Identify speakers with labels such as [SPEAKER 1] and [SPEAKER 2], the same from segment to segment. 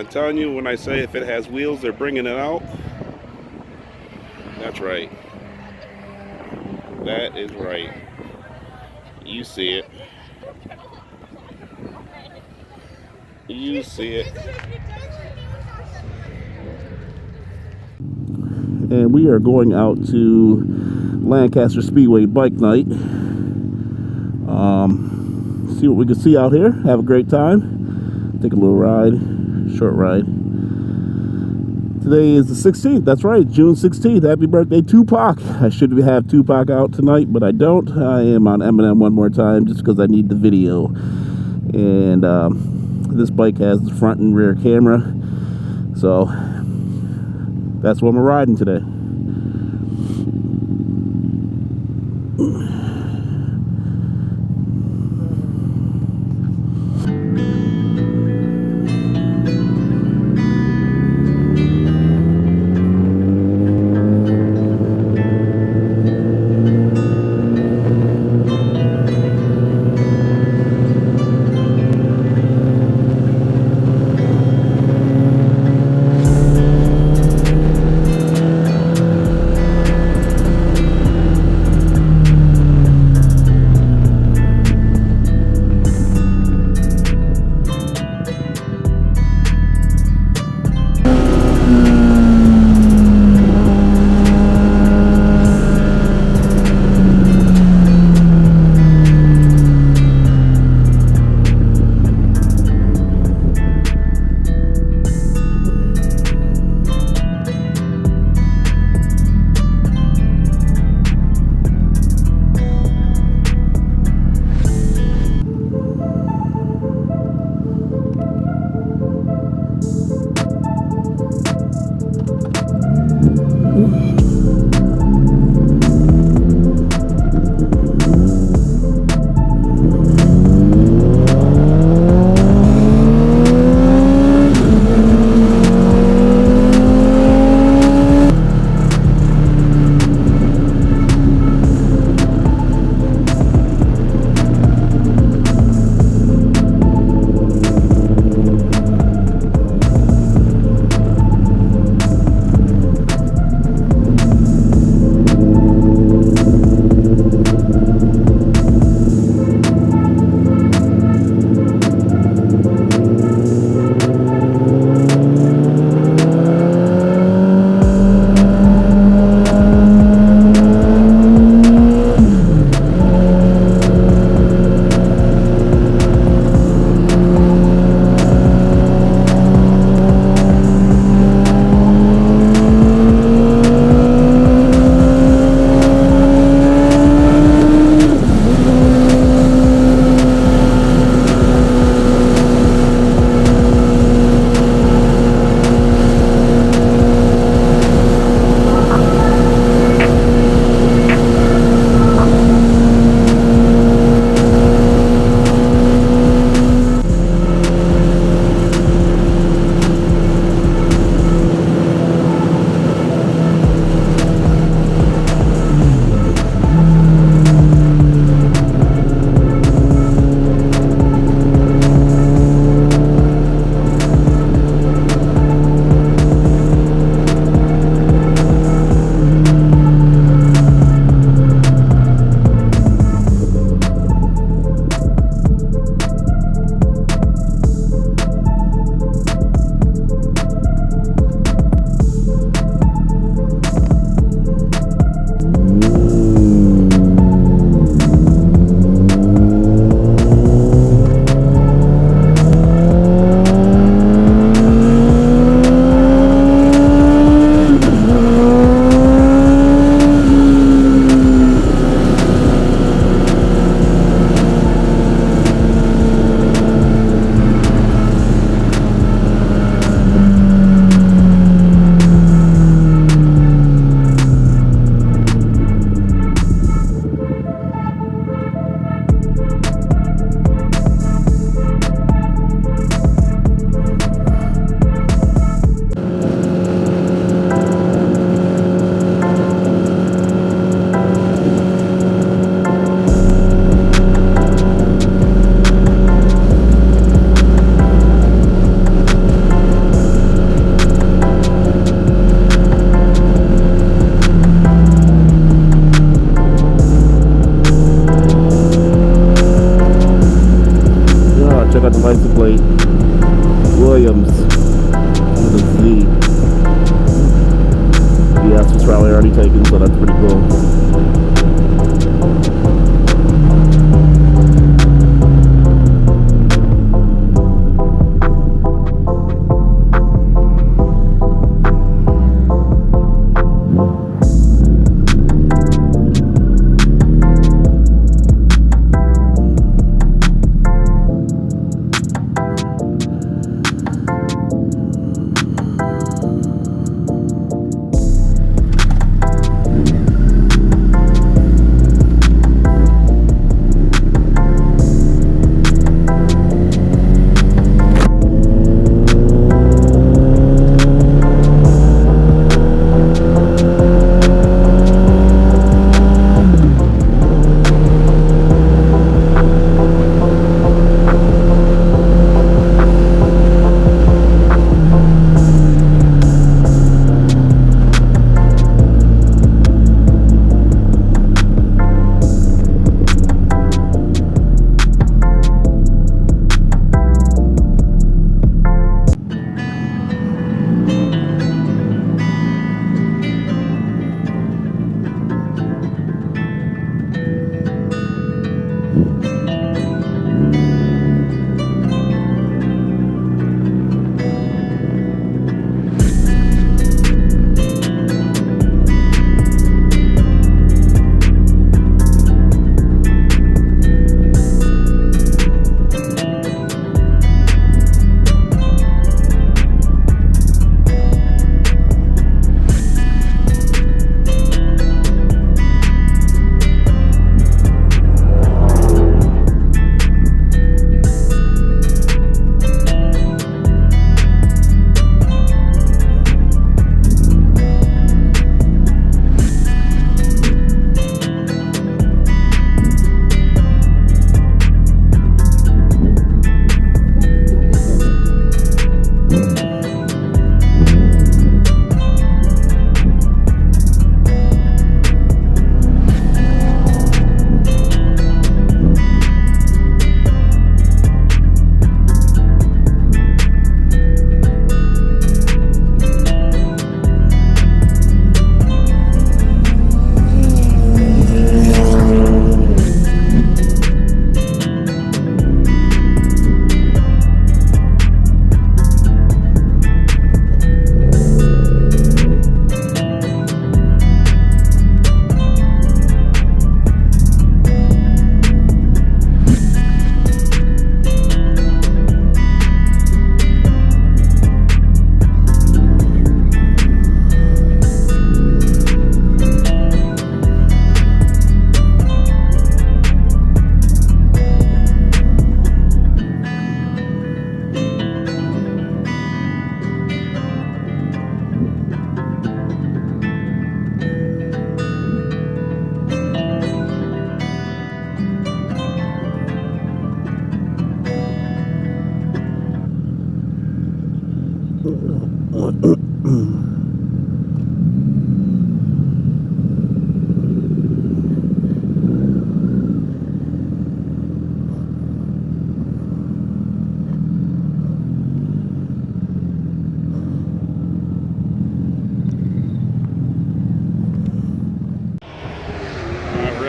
[SPEAKER 1] telling you when I say if it has wheels, they're bringing it out. That's right. That is right. You see it. You see it. And we are going out to Lancaster Speedway Bike Night. See what we can see out here. Have a great time. Take a little ride. Short ride. Today is the 16th. That's right, June 16th. Happy birthday, Tupac. I should have Tupac out tonight, but I don't. I am on Eminem one more time just because I need the video. And this bike has the front and rear camera. So that's what I'm riding today. License plate Williams with a Z. BS was probably already taken, so that's pretty cool.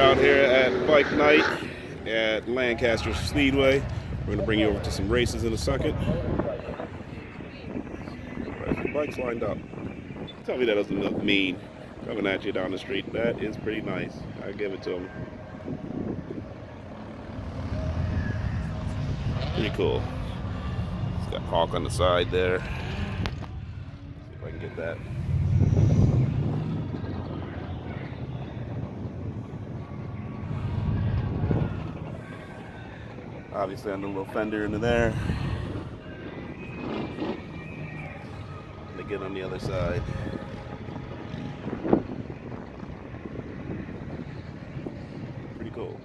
[SPEAKER 1] Out here at Bike Night at Lancaster Speedway. We're going to bring you over to some races in a second. Right, bikes lined up. Tell me that doesn't look mean coming at you down the street. That is pretty nice. I give it to them. Pretty cool. It's got Hawk on the side there. See if I can get that. Obviously on the little fender into there. And again on the other side. Pretty cool.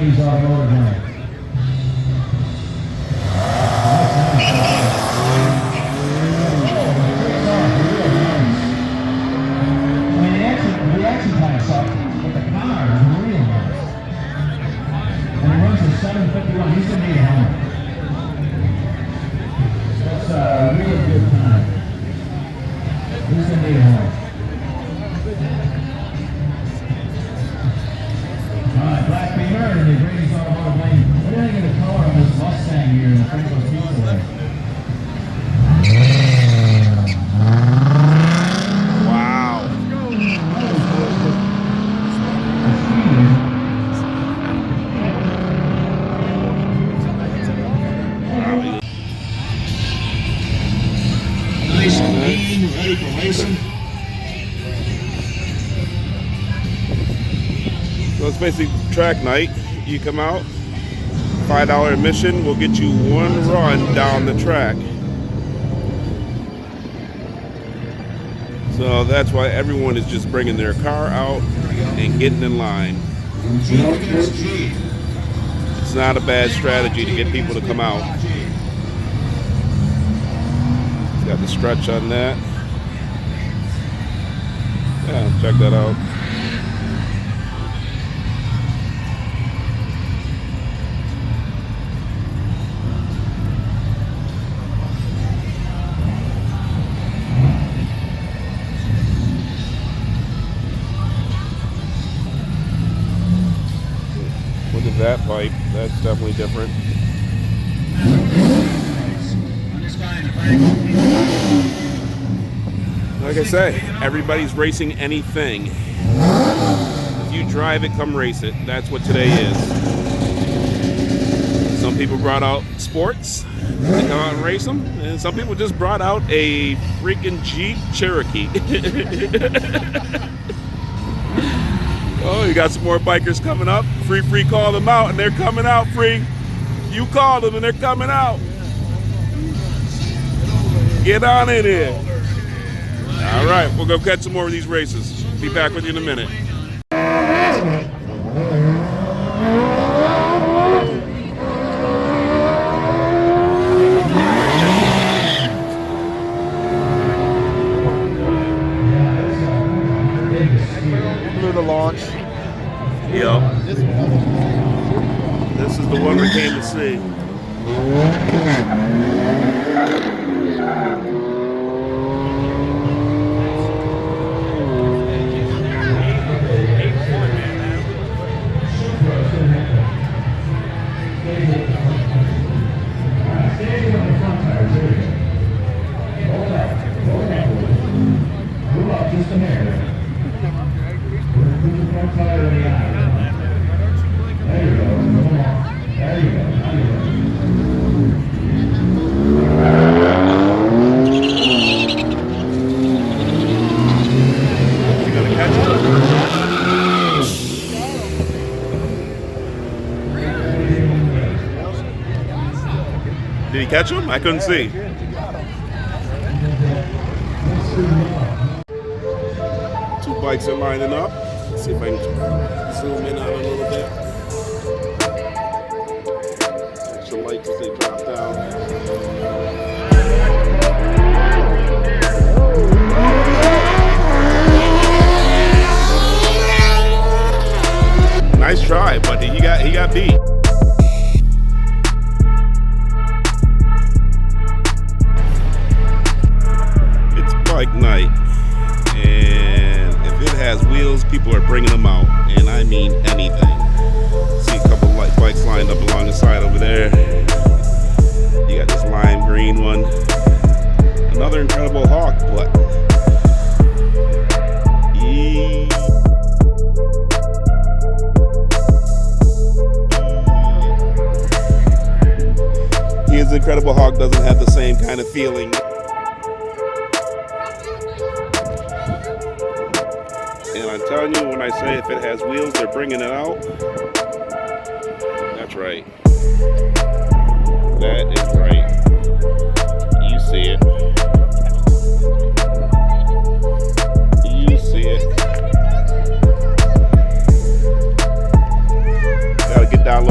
[SPEAKER 2] Brady's automotive line. Reaction time sucks, but the car is real nice. And he runs a 751. He's gonna need a helmet. That's a really good time. He's gonna need a helmet. Alright, Black Beamer and the Brady's automotive lane. What do you think of the color on this Mustang here in the Franco Speedway? Nice and clean, ready for racing.
[SPEAKER 1] So it's basically track night. You come out, $5 admission will get you one run down the track. So that's why everyone is just bringing their car out and getting in line. It's not a bad strategy to get people to come out. Got the stretch on that. Yeah, check that out. Look at that pipe. That's definitely different. Like I say, everybody's racing anything. If you drive it, come race it. That's what today is. Some people brought out sports to come out and race them, and some people just brought out a freaking Jeep Cherokee. Oh, you got some more bikers coming up. Free call them out, and they're coming out. Free, you call them, and they're coming out. Get on in here. All right, we'll go catch some more of these races. Be back with you in a minute.
[SPEAKER 3] Through the launch.
[SPEAKER 1] Yep. This is the one we came to see. Did he catch him? I couldn't see. Two bikes are lining up. Let's see if I can zoom in on a little bit. Extra lights as they drop down. Nice try, but he got beat. Bike night, and if it has wheels, people are bringing them out, and I mean anything. See a couple light bikes lined up along the side over there. You got this lime green one, another Incredible Hawk, but his Incredible Hawk doesn't have the same kind of feeling. And I'm telling you, when I say if it has wheels, they're bringing it out. That's right. That is right. You see it. You see it. Gotta get down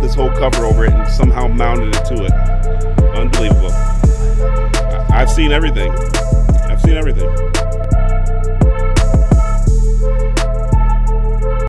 [SPEAKER 1] this whole cover over it and somehow mounted it to it. Unbelievable. I've seen everything. I've seen everything.